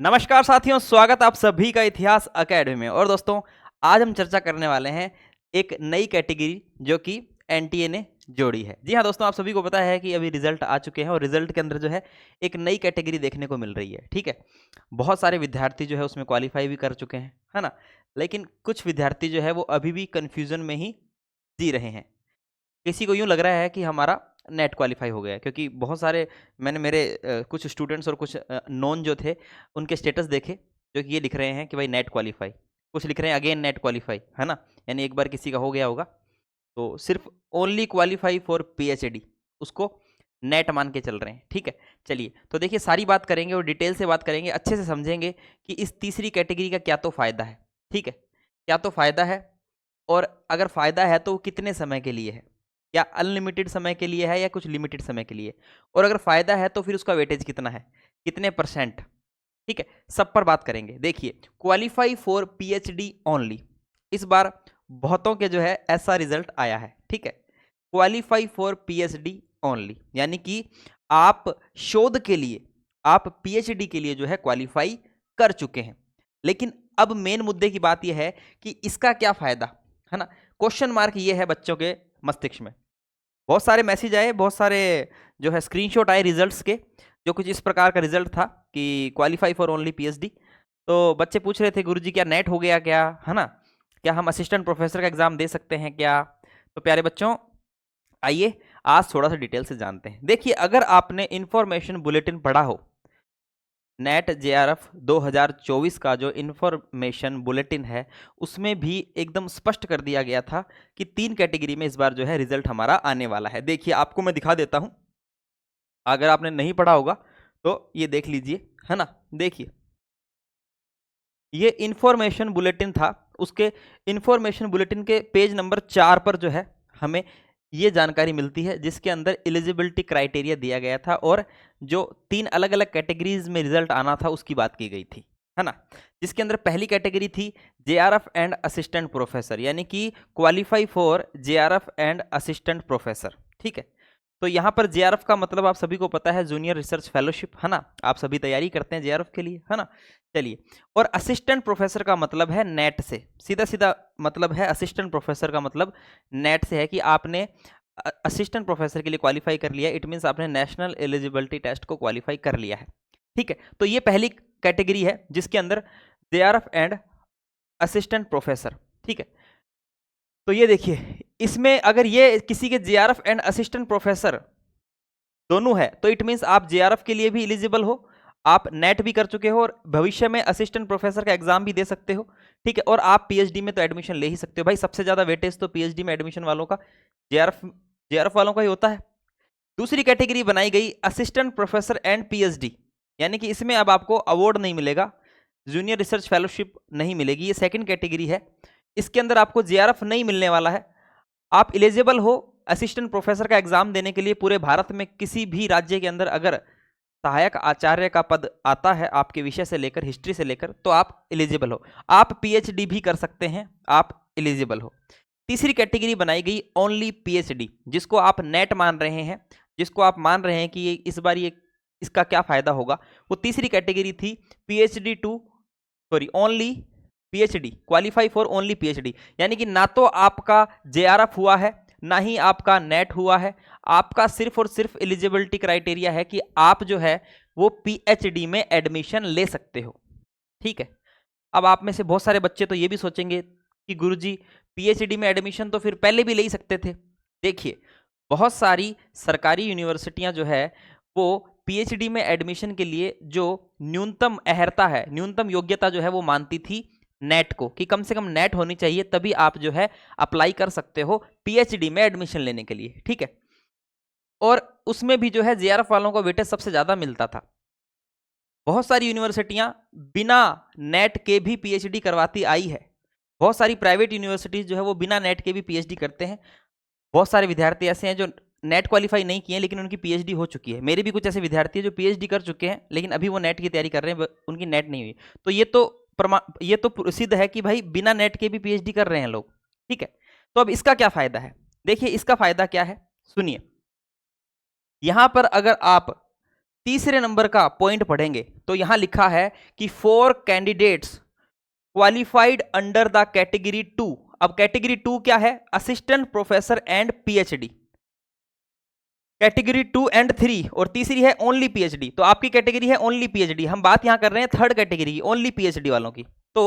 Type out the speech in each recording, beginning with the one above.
नमस्कार साथियों, स्वागत आप सभी का इतिहास एकेडमी में। और दोस्तों, आज हम चर्चा करने वाले हैं एक नई कैटेगरी जो कि एनटीए ने जोड़ी है। जी हाँ दोस्तों, आप सभी को पता है कि अभी रिजल्ट आ चुके हैं और रिजल्ट के अंदर जो है एक नई कैटेगरी देखने को मिल रही है। ठीक है, बहुत सारे विद्यार्थी जो है उसमें क्वालिफाई भी कर चुके हैं, है ना। लेकिन कुछ विद्यार्थी जो है वो अभी भी कन्फ्यूजन में ही जी रहे हैं। किसी को यूँ लग रहा है कि हमारा नेट क्वालिफाई हो गया है, क्योंकि बहुत सारे मैंने मेरे कुछ स्टूडेंट्स और कुछ नॉन जो थे उनके स्टेटस देखे, जो कि ये लिख रहे हैं कि भाई नेट क्वालिफाई, कुछ लिख रहे हैं अगेन नेट क्वालिफाई, है ना। यानी एक बार किसी का हो गया होगा तो सिर्फ ओनली क्वालिफाई फॉर पीएचडी, उसको नेट मान के चल रहे हैं। ठीक है, चलिए तो देखिए सारी बात करेंगे और डिटेल से बात करेंगे, अच्छे से समझेंगे कि इस तीसरी कैटेगरी का क्या तो फ़ायदा है। ठीक है, क्या तो फ़ायदा है, और अगर फ़ायदा है तो वो कितने समय के लिए है, या अनलिमिटेड समय के लिए है या कुछ लिमिटेड समय के लिए, और अगर फ़ायदा है तो फिर उसका वेटेज कितना है, कितने परसेंट। ठीक है, सब पर बात करेंगे। देखिए, क्वालिफाई फॉर पीएचडी ओनली, इस बार बहुतों के जो है ऐसा रिजल्ट आया है। ठीक है, क्वालिफाई फॉर पीएचडी ओनली, यानी कि आप शोध के लिए, आप पीएचडी के लिए जो है क्वालिफाई कर चुके हैं। लेकिन अब मेन मुद्दे की बात यह है कि इसका क्या फायदा है ना। क्वेश्चन मार्क ये है बच्चों के मस्तिष्क में। बहुत सारे मैसेज आए, बहुत सारे जो है स्क्रीनशॉट आए रिजल्ट्स के, जो कुछ इस प्रकार का रिजल्ट था कि क्वालिफाई फॉर ओनली पीएचडी। तो बच्चे पूछ रहे थे गुरुजी क्या नेट हो गया क्या, है ना, क्या हम असिस्टेंट प्रोफेसर का एग्जाम दे सकते हैं क्या। तो प्यारे बच्चों, आइए आज थोड़ा सा डिटेल से जानते हैं। देखिए, अगर आपने इंफॉर्मेशन बुलेटिन पढ़ा हो, नेट जेआरएफ 2024 का जो इंफॉर्मेशन बुलेटिन है, उसमें भी एकदम स्पष्ट कर दिया गया था कि 3 कैटेगरी में इस बार जो है रिजल्ट हमारा आने वाला है। देखिए, आपको मैं दिखा देता हूं, अगर आपने नहीं पढ़ा होगा तो ये देख लीजिए, है ना। देखिए, ये इंफॉर्मेशन बुलेटिन था, उसके इंफॉर्मेशन बुलेटिन के पेज नंबर 4 पर जो है हमें ये जानकारी मिलती है, जिसके अंदर एलिजिबिलिटी क्राइटेरिया दिया गया था और जो 3 अलग अलग कैटेगरीज में रिजल्ट आना था उसकी बात की गई थी, है ना। जिसके अंदर पहली कैटेगरी थी जेआरएफ एंड असिस्टेंट प्रोफेसर, यानी कि qualify for JRF and assistant professor. ठीक है, तो यहाँ पर जेआरएफ का मतलब आप सभी को पता है, जूनियर रिसर्च फेलोशिप, है ना। आप सभी तैयारी करते हैं जेआरएफ के लिए, है ना। चलिए, और असिस्टेंट प्रोफेसर का मतलब है नेट से, सीधा सीधा मतलब है असिस्टेंट प्रोफेसर का मतलब नेट से है कि आपने असिस्टेंट प्रोफेसर के लिए क्वालिफाई कर लिया, इट मीन्स आपने नेशनल एलिजिबिलिटी टेस्ट को क्वालिफाई कर लिया है। ठीक है, तो ये पहली कैटेगरी है जिसके अंदर जेआरएफ एंड असिस्टेंट प्रोफेसर। ठीक है, तो ये देखिए, इसमें अगर ये किसी के जेआरएफ एंड असिस्टेंट प्रोफेसर दोनों है तो इट मीन्स आप जेआरएफ के लिए भी एलिजिबल हो, आप नेट भी कर चुके हो और भविष्य में असिस्टेंट प्रोफेसर का एग्जाम भी दे सकते हो। ठीक है, और आप पीएचडी में तो एडमिशन ले ही सकते हो। भाई, सबसे ज्यादा वेटेज तो पीएचडी में एडमिशन वालों का जेआरएफ जेआरएफ वालों का ही होता है। दूसरी कैटेगरी बनाई गई असिस्टेंट प्रोफेसर एंड पीएचडी, यानी कि इसमें अब आपको अवार्ड नहीं मिलेगा, जूनियर रिसर्च फेलोशिप नहीं मिलेगी, ये सेकंड कैटेगरी है। इसके अंदर आपको जेआरएफ नहीं मिलने वाला है, आप एलिजिबल हो असिस्टेंट प्रोफेसर का एग्जाम देने के लिए। पूरे भारत में किसी भी राज्य के अंदर अगर सहायक आचार्य का पद आता है आपके विषय से लेकर, हिस्ट्री से लेकर, तो आप एलिजिबल हो, आप पीएचडी भी कर सकते हैं, आप एलिजिबल हो। तीसरी कैटेगरी बनाई गई ओनली पीएचडी, जिसको आप नेट मान रहे हैं, जिसको आप मान रहे हैं कि ये इस बार ये इसका क्या फायदा होगा, वो तीसरी कैटेगरी थी PhD too, sorry only PhD, qualify for only PhD, यानी कि ना तो आपका जेआरएफ हुआ है, ना ही आपका नेट हुआ है, आपका सिर्फ और सिर्फ एलिजिबिलिटी क्राइटेरिया है कि आप जो है वो पीएचडी में एडमिशन ले सकते हो। ठीक है, अब आप में से बहुत सारे बच्चे तो ये भी सोचेंगे कि गुरुजी पीएचडी में एडमिशन तो फिर पहले भी ले ही सकते थे। देखिए, बहुत सारी सरकारी यूनिवर्सिटियां जो है वो पीएचडी में एडमिशन के लिए जो न्यूनतम अहर्ता है, न्यूनतम योग्यता जो है वो मानती थी नेट को, कि कम से कम नेट होनी चाहिए तभी आप जो है अप्लाई कर सकते हो पीएचडी में एडमिशन लेने के लिए। ठीक है, और उसमें भी जो है जेआरएफ वालों को वेटेज सबसे ज्यादा मिलता था। बहुत सारी यूनिवर्सिटियां बिना नेट के भी पीएचडी करवाती आई है, बहुत सारी प्राइवेट यूनिवर्सिटीज जो है वो बिना नेट के भी पीएचडी करते हैं। बहुत सारे विद्यार्थी ऐसे हैं जो नेट क्वालिफाई नहीं किए लेकिन उनकी पीएचडी हो चुकी है। मेरे भी कुछ ऐसे विद्यार्थी हैं जो पीएचडी कर चुके हैं लेकिन अभी वो नेट की तैयारी कर रहे हैं, उनकी नेट नहीं हुई। तो ये तो प्रसिद्ध है कि भाई बिना नेट के भी पीएचडी कर रहे हैं लोग। ठीक है, तो अब इसका क्या फायदा है, देखिए इसका फायदा क्या है, सुनिए। यहां पर अगर आप तीसरे नंबर का पॉइंट पढ़ेंगे तो यहां लिखा है कि 4 candidates qualified under the category 2। अब कैटेगरी 2 क्या है? Assistant professor and PhD. Category 2 and 3 और तीसरी है ओनली पीएचडी। तो आपकी कैटेगरी है ओनली पीएचडी, हम बात यहां कर रहे हैं थर्ड कैटेगरी की, ओनली पीएचडी वालों की। तो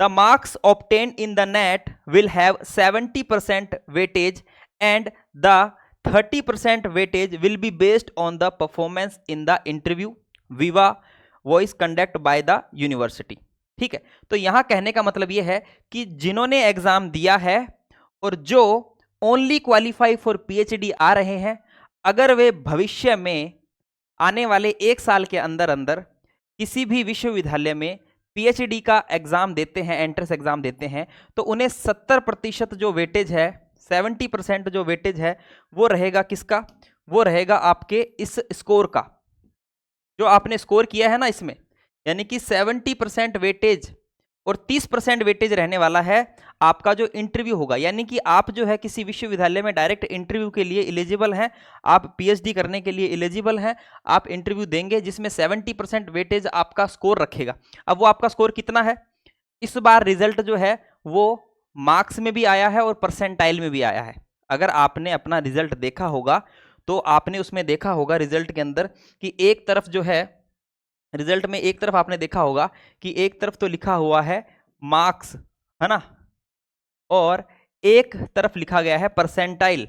the marks obtain in the NET will have 70% weightage and the 30% weightage will be based on the performance in the interview viva voce conduct by the university. ठीक है, तो यहां कहने का मतलब यह है कि जिन्होंने एग्जाम दिया है और जो ओनली क्वालिफाई फॉर पीएचडी आ रहे हैं, अगर वे भविष्य में आने वाले 1 साल के अंदर अंदर किसी भी विश्वविद्यालय में पीएचडी का एग्जाम देते हैं, एंट्रेंस एग्जाम देते हैं, तो उन्हें 70% जो वेटेज है, 70% जो वेटेज है वो रहेगा किसका? वो रहेगा आपके इस स्कोर का, जो आपने स्कोर किया है ना इसमें, यानी कि 70% वेटेज और 30% वेटेज रहने वाला है आपका जो इंटरव्यू होगा। यानी कि आप जो है किसी विश्वविद्यालय में डायरेक्ट इंटरव्यू के लिए एलिजिबल हैं, आप पीएचडी करने के लिए एलिजिबल हैं, आप इंटरव्यू देंगे जिसमें 70% वेटेज आपका स्कोर रखेगा। अब वो आपका स्कोर कितना है? इस बार रिजल्ट जो है वो मार्क्स में भी आया है और परसेंटाइल में भी आया है। अगर आपने अपना रिजल्ट देखा होगा तो आपने उसमें देखा होगा रिजल्ट के अंदर कि एक तरफ जो है रिजल्ट में, एक तरफ आपने देखा होगा कि एक तरफ तो लिखा हुआ है मार्क्स, है ना, और एक तरफ लिखा गया है परसेंटाइल।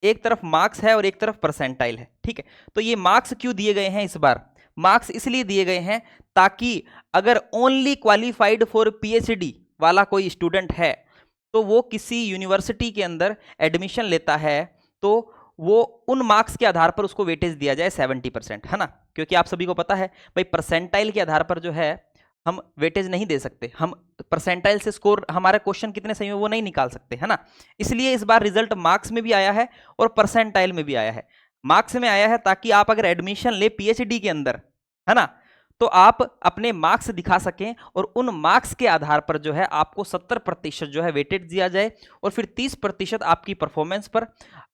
एक तरफ मार्क्स है और एक तरफ परसेंटाइल है। ठीक है, तो ये मार्क्स क्यों दिए गए हैं इस बार? मार्क्स इसलिए दिए गए हैं ताकि अगर ओनली क्वालिफाइड फॉर पीएचडी वाला कोई स्टूडेंट है तो वो किसी यूनिवर्सिटी के अंदर एडमिशन लेता है तो वो उन मार्क्स के आधार पर उसको वेटेज दिया जाए 70%, है ना। क्योंकि आप सभी को पता है भाई परसेंटाइल के आधार पर जो है हम वेटेज नहीं दे सकते, हम परसेंटाइल से स्कोर हमारा क्वेश्चन कितने सही हो वो नहीं निकाल सकते, है ना। इसलिए इस बार रिजल्ट मार्क्स में भी आया है और परसेंटाइल में भी आया है। मार्क्स में आया है ताकि आप अगर एडमिशन ले पीएचडी के अंदर, है ना, तो आप अपने मार्क्स दिखा सकें और उन मार्क्स के आधार पर जो है आपको 70% जो है वेटेज दिया जाए और फिर 30% आपकी परफॉर्मेंस पर।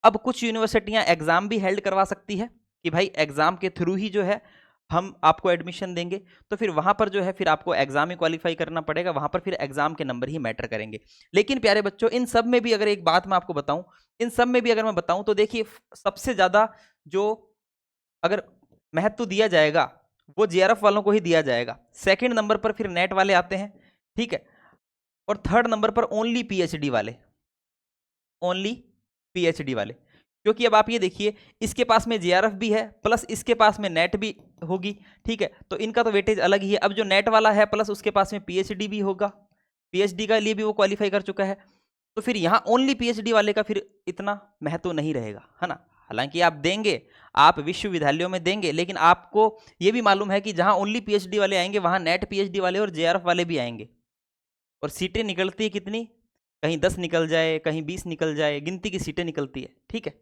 अब कुछ यूनिवर्सिटियां एग्जाम भी हेल्ड करवा सकती है कि भाई एग्जाम के थ्रू ही जो है हम आपको एडमिशन देंगे, तो फिर वहां पर जो है फिर आपको एग्जाम ही क्वालिफाई करना पड़ेगा, वहां पर फिर एग्जाम के नंबर ही मैटर करेंगे। लेकिन प्यारे बच्चों, इन सब में भी अगर एक बात मैं आपको बताऊं, इन सब में भी अगर मैं बताऊं तो देखिए सबसे ज्यादा जो अगर महत्व दिया जाएगा वो जेआरएफ वालों को ही दिया जाएगा। सेकंड नंबर पर फिर नेट वाले आते हैं, ठीक है, और थर्ड नंबर पर ओनली पीएचडी वाले, ओनली पीएचडी वाले। क्योंकि अब आप ये देखिए इसके पास में जेआरएफ भी है प्लस इसके पास में नेट भी होगी, ठीक है, तो इनका तो वेटेज अलग ही है। अब जो नेट वाला है प्लस उसके पास में पीएचडी भी होगा, पीएचडी का लिए भी वो क्वालिफाई कर चुका है, तो फिर यहाँ ओनली पीएचडी वाले का फिर इतना महत्व नहीं रहेगा, है ना। हालांकि आप देंगे, आप विश्वविद्यालयों में देंगे, लेकिन आपको ये भी मालूम है कि जहां ओनली पीएचडी वाले आएंगे वहां नेट पीएचडी वाले और जेआरएफ वाले भी आएंगे, और सीटें निकलती है कितनी, कहीं 10 निकल जाए, कहीं 20 निकल जाए, गिनती की सीटें निकलती है, ठीक है।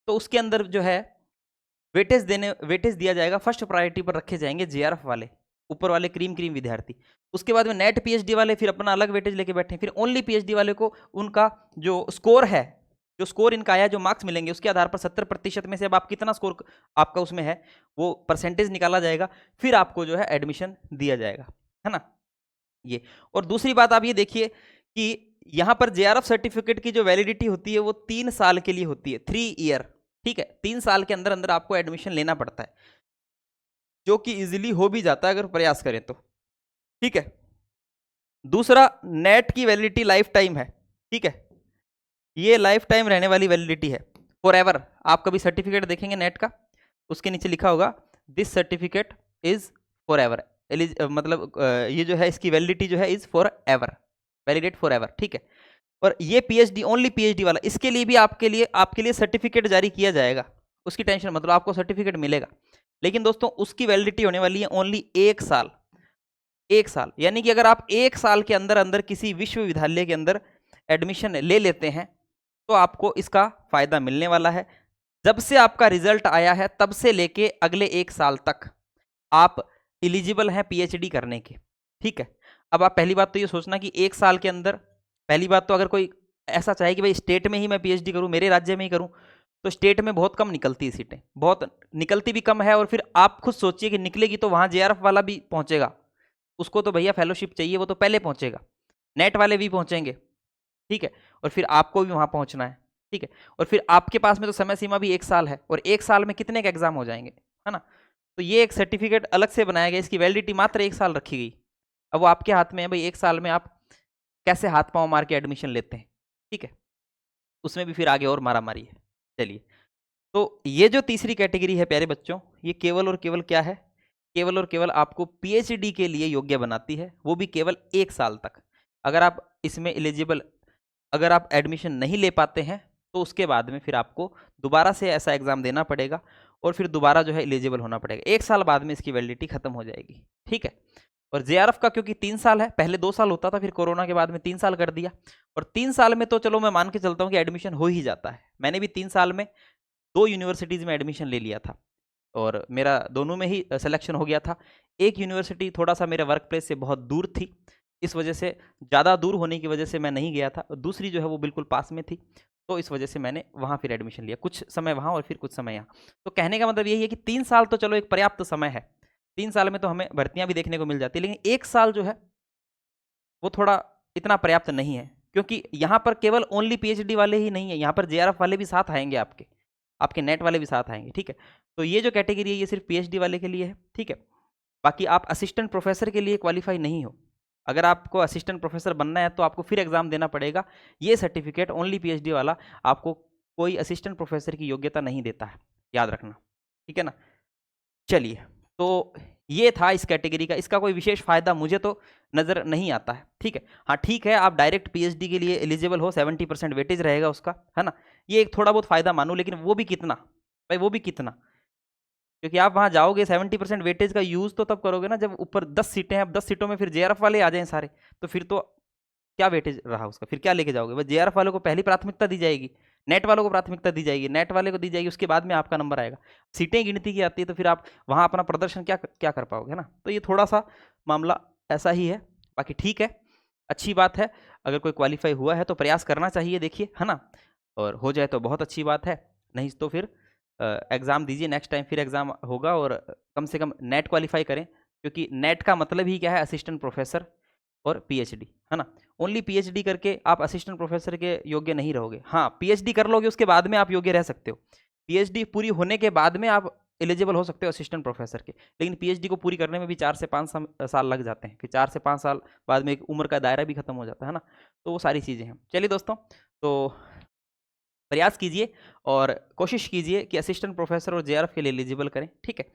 तो उसके अंदर जो है वेटेज दिया जाएगा, फर्स्ट प्रायोरिटी पर रखे जाएंगे जेआरएफ वाले, ऊपर वाले क्रीम विद्यार्थी। उसके बाद में नेट पीएचडी वाले फिर अपना अलग वेटेज लेके बैठे, फिर ओनली पीएचडी वाले को उनका जो स्कोर है, जो स्कोर इनका आया, जो मार्क्स मिलेंगे उसके आधार पर 70% में से अब आप कितना स्कोर आपका उसमें है वो परसेंटेज निकाला जाएगा, फिर आपको जो है एडमिशन दिया जाएगा, है ना ये। और दूसरी बात आप ये देखिए कि यहां पर जेआरएफ सर्टिफिकेट की जो वैलिडिटी होती है वो 3 साल के लिए होती है, 3 ईयर, ठीक है। 3 साल के अंदर अंदर आपको एडमिशन लेना पड़ता है, जो कि इजीली हो भी जाता है अगर प्रयास करें तो, ठीक है। दूसरा, नेट की वैलिडिटी लाइफ टाइम है, ठीक है, ये लाइफ टाइम रहने वाली वैलिडिटी है, फॉर एवर। आप कभी सर्टिफिकेट देखेंगे नेट का, उसके नीचे लिखा होगा this certificate is for ever, मतलब ये जो है इसकी वैलिडिटी जो है is for ever, validate for ever, ठीक है। और ये पीएचडी, ओनली पीएचडी वाला, इसके लिए भी आपके लिए सर्टिफिकेट जारी किया जाएगा, उसकी टेंशन मतलब आपको सर्टिफिकेट मिलेगा। लेकिन दोस्तों उसकी वैलिडिटी होने वाली है ओनली 1 साल, 1 साल। यानी कि अगर आप 1 साल के अंदर अंदर किसी विश्वविद्यालय के अंदर एडमिशन ले लेते हैं तो आपको इसका फायदा मिलने वाला है। जब से आपका रिजल्ट आया है तब से लेके अगले 1 साल तक आप एलिजिबल हैं पीएचडी करने के, ठीक है। अब आप पहली बात तो ये सोचना कि 1 साल के अंदर, पहली बात तो अगर कोई ऐसा चाहे कि भाई स्टेट में ही मैं पीएचडी करूं, मेरे राज्य में ही करूं, तो स्टेट में बहुत कम निकलती है सीटें, बहुत निकलती भी कम है। और फिर आप खुद सोचिए कि निकलेगी तो वहाँ जेआरएफ वाला भी पहुँचेगा, उसको तो भैया फेलोशिप चाहिए, वो तो पहले पहुँचेगा। नेट वाले भी पहुँचेंगे, ठीक है, और फिर आपको भी वहाँ पहुँचना है, ठीक है। और फिर आपके पास में तो समय सीमा भी 1 साल है, और 1 साल में कितने के एग्जाम हो जाएंगे, है ना। तो ये एक सर्टिफिकेट अलग से बनाया गया, इसकी वैलिडिटी मात्र 1 साल रखी गई। अब वो आपके हाथ में है भाई, 1 साल में आप कैसे हाथ पांव मार के एडमिशन लेते हैं, ठीक है। उसमें भी फिर आगे और मारा मारी है। चलिए, तो ये जो तीसरी कैटेगरी है प्यारे बच्चों, ये केवल और केवल क्या है, केवल और केवल आपको पीएचडी के लिए योग्य बनाती है, वो भी केवल 1 साल तक। अगर आप इसमें एलिजिबल, अगर आप एडमिशन नहीं ले पाते हैं तो उसके बाद में फिर आपको दोबारा से ऐसा एग्जाम देना पड़ेगा, और फिर दोबारा जो है एलिजिबल होना पड़ेगा। 1 साल बाद में इसकी वैलिडिटी खत्म हो जाएगी, ठीक है। और जेआरएफ का क्योंकि 3 साल है, पहले 2 साल होता था, फिर कोरोना के बाद में 3 साल कर दिया। और 3 साल में तो चलो मैं मान के चलता हूँ कि एडमिशन हो ही जाता है। मैंने भी 3 साल में 2 यूनिवर्सिटीज़ में एडमिशन ले लिया था, और मेरा दोनों में ही सिलेक्शन हो गया था। एक यूनिवर्सिटी थोड़ा सा मेरे वर्क प्लेस से बहुत दूर थी, इस वजह से, ज़्यादा दूर होने की वजह से मैं नहीं गया था। दूसरी जो है वो बिल्कुल पास में थी, तो इस वजह से मैंने वहाँ फिर एडमिशन लिया, कुछ समय वहाँ और फिर कुछ समय यहाँ। तो कहने का मतलब यही है कि 3 साल तो चलो एक पर्याप्त समय है, 3 साल में तो हमें भर्तियाँ भी देखने को मिल जाती है, लेकिन 1 साल जो है वो थोड़ा इतना पर्याप्त नहीं है, क्योंकि यहाँ पर केवल ओनली पीएचडी वाले ही नहीं है, यहाँ पर जेआरएफ वाले भी साथ आएंगे, आपके नेट वाले भी साथ आएंगे, ठीक है। तो ये जो कैटेगरी है ये सिर्फ पीएचडी वाले के लिए है, ठीक है। बाकी आप असिस्टेंट प्रोफेसर के लिए क्वालिफाई नहीं हो। अगर आपको असिस्टेंट प्रोफेसर बनना है तो आपको फिर एग्जाम देना पड़ेगा। ये सर्टिफिकेट ओनली पीएचडी वाला आपको कोई असिस्टेंट प्रोफेसर की योग्यता नहीं देता है, याद रखना, ठीक है ना। चलिए, तो ये था इस कैटेगरी का, इसका कोई विशेष फायदा मुझे तो नज़र नहीं आता है, ठीक है। हाँ ठीक है, आप डायरेक्ट पीएचडी के लिए एलिजिबल हो, 70% वेटेज रहेगा उसका, है ना। ये एक थोड़ा बहुत फायदा मानो, लेकिन वो भी कितना भाई, वो भी कितना, क्योंकि आप वहाँ जाओगे 70% वेटेज का यूज़ तो तब करोगे ना जब ऊपर 10 सीटें हैं। अब 10 सीटों में फिर जेआरएफ वाले आ जाएं सारे, तो फिर तो क्या वेटेज रहा उसका, फिर क्या लेके जाओगे। बस जेआरएफ वालों को पहली प्राथमिकता दी जाएगी, नेट वालों को प्राथमिकता दी जाएगी, नेट वाले को दी जाएगी, उसके बाद में आपका नंबर आएगा। सीटें गिनती की आती है, तो फिर आप वहाँ अपना प्रदर्शन क्या क्या कर पाओगे, है ना। तो ये थोड़ा सा मामला ऐसा ही है। बाकी ठीक है, अच्छी बात है, अगर कोई क्वालिफाई हुआ है तो प्रयास करना चाहिए, देखिए, है ना। और हो जाए तो बहुत अच्छी बात है, नहीं तो फिर एग्ज़ाम दीजिए, नेक्स्ट टाइम फिर एग्ज़ाम होगा, और कम से कम नेट क्वालिफाई करें, क्योंकि नेट का मतलब ही क्या है, असिस्टेंट प्रोफेसर और पीएचडी, है ना। ओनली पीएचडी करके आप असिस्टेंट प्रोफेसर के योग्य नहीं रहोगे। हाँ, पीएचडी कर लोगे उसके बाद में आप योग्य रह सकते हो, पीएचडी पूरी होने के बाद में आप एलिजिबल हो सकते हो असिस्टेंट प्रोफेसर के, लेकिन पीएचडी को पूरी करने में भी 4 से 5 साल लग जाते हैं, फिर 4 से 5 साल बाद में एक उम्र का दायरा भी खत्म हो जाता है ना। तो वो सारी चीज़ें हैं। चलिए दोस्तों, तो प्रयास कीजिए और कोशिश कीजिए कि असिस्टेंट प्रोफेसर और जेआरएफ के लिए एलिजिबल करें, ठीक है।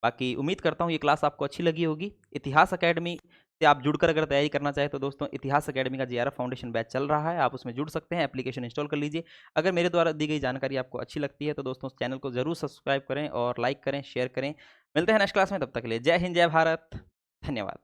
बाकी उम्मीद करता हूँ ये क्लास आपको अच्छी लगी होगी। इतिहास अकेडमी से आप जुड़कर अगर तैयारी करना चाहें तो दोस्तों, इतिहास अकेडमी का जेआरएफ फाउंडेशन बैच चल रहा है, आप उसमें जुड़ सकते हैं, एप्लीकेशन इंस्टॉल कर लीजिए। अगर मेरे द्वारा दी गई जानकारी आपको अच्छी लगती है तो दोस्तों चैनल को जरूर सब्सक्राइब करें और लाइक करें, शेयर करें। मिलते हैं नेक्स्ट क्लास में, तब तक के लिए जय हिंद, जय भारत, धन्यवाद।